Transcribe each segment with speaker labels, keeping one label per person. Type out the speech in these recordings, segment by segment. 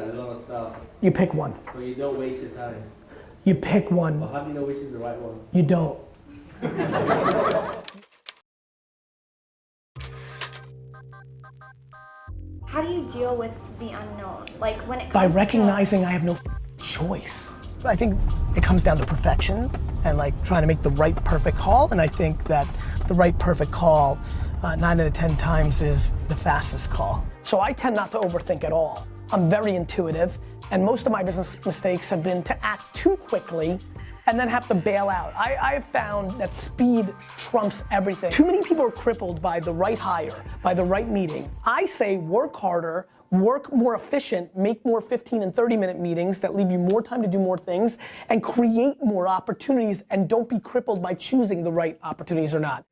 Speaker 1: a lot of stuff.
Speaker 2: You pick one.
Speaker 1: So you don't waste your time.
Speaker 2: You pick one.
Speaker 1: Well, how do you know which is the right one?
Speaker 2: You don't.
Speaker 3: How do you deal with the unknown? Like when it comes
Speaker 2: By recognizing I have no choice. I think it comes down to perfection and like trying to make the right perfect call. And I think that the right perfect call 9 out of 10 times is the fastest call. So I tend not to overthink at all. I'm very intuitive, and most of my business mistakes have been to act too quickly and then have to bail out. I've found that speed trumps everything. Too many people are crippled by the right hire, by the right meeting. I say work harder, work more efficient, make more 15 and 30-minute meetings that leave you more time to do more things, and create more opportunities, and don't be crippled by choosing the right opportunities or not.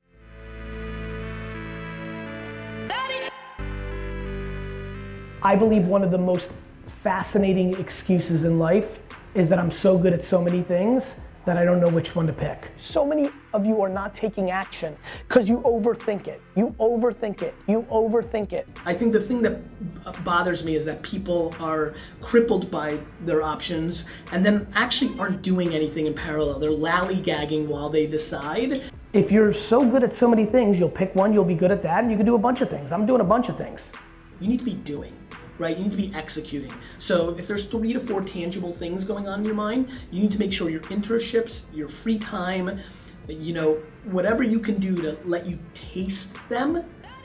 Speaker 2: I believe one of the most fascinating excuses in life is that I'm so good at so many things that I don't know which one to pick. So many of you are not taking action because you overthink it. You overthink it. You overthink it. I think the thing that bothers me is that people are crippled by their options and then actually aren't doing anything in parallel. They're lollygagging while they decide. If you're so good at so many things, you'll pick one, you'll be good at that, and you can do a bunch of things. I'm doing a bunch of things. You need to be doing. Right, you need to be executing. So if there's 3 to 4 tangible things going on in your mind, you need to make sure your internships, your free time, you know, whatever you can do to let you taste them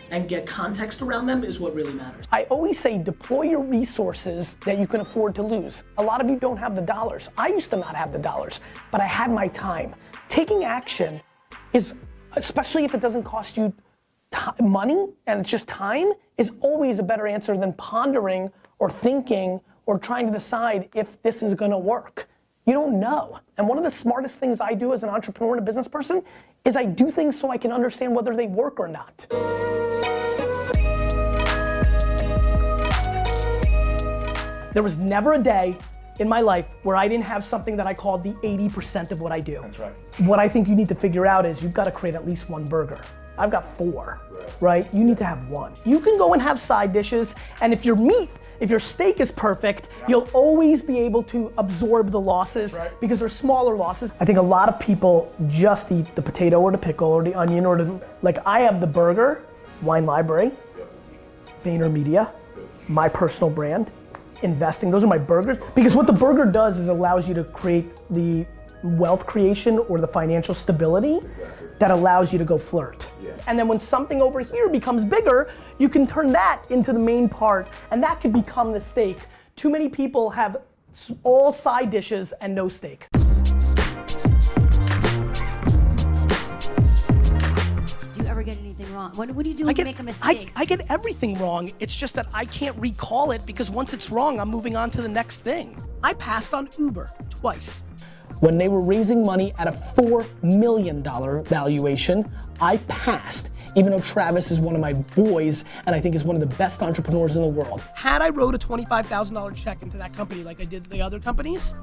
Speaker 2: and get context around them is what really matters. I always say deploy your resources that you can afford to lose. A lot of you don't have the dollars. I used to not have the dollars, but I had my time. Taking action is, especially if it doesn't cost you money and it's just time, is always a better answer than pondering or thinking or trying to decide if this is gonna work. You don't know. And one of the smartest things I do as an entrepreneur and a business person is I do things so I can understand whether they work or not. There was never a day in my life where I didn't have something that I called the 80% of what I do.
Speaker 4: That's right.
Speaker 2: What I think you need to figure out is you've got to create at least one burger. I've got 4, right? You need to have 1. You can go and have side dishes, and if your meat, if your steak is perfect, you'll always be able to absorb the losses because they're smaller losses. I think a lot of people just eat the potato or the pickle or the onion or the, like I have the burger, Wine Library, VaynerMedia, my personal brand, investing, those are my burgers. Because what the burger does is allows you to create the wealth creation or the financial stability that allows you to go flirt. And then when something over here becomes bigger, you can turn that into the main part, and that can become the steak. Too many people have all side dishes and no steak.
Speaker 5: Do you ever get anything wrong? What do you do when you make a mistake?
Speaker 2: I get everything wrong. It's just that I can't recall it because once it's wrong, I'm moving on to the next thing. I passed on Uber twice. When they were raising money at a $4 million valuation, I passed, even though Travis is one of my boys and I think is one of the best entrepreneurs in the world. Had I wrote a $25,000 check into that company like I did the other companies,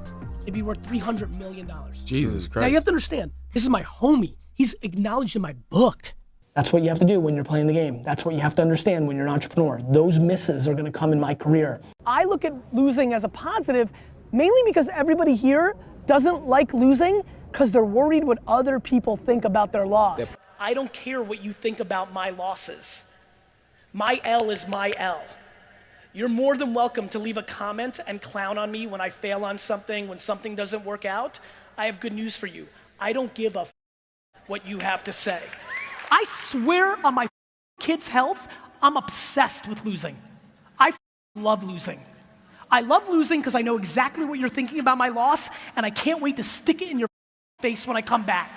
Speaker 2: it'd be worth $300 million.
Speaker 4: Jesus Christ.
Speaker 2: Now you have to understand, this is my homie. He's acknowledged in my book. That's what you have to do when you're playing the game. That's what you have to understand when you're an entrepreneur. Those misses are gonna come in my career. I look at losing as a positive, mainly because everybody here doesn't like losing because they're worried what other people think about their loss. Yep. I don't care what you think about my losses. My L is my L. You're more than welcome to leave a comment and clown on me when I fail on something, when something doesn't work out. I have good news for you. I don't give a what you have to say. I swear on my kids' health, I'm obsessed with losing. I love losing. I love losing because I know exactly what you're thinking about my loss, and I can't wait to stick it in your face when I come back.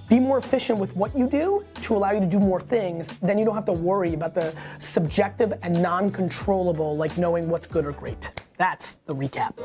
Speaker 2: Be more efficient with what you do to allow you to do more things, then you don't have to worry about the subjective and non-controllable, like knowing what's good or great. That's the recap.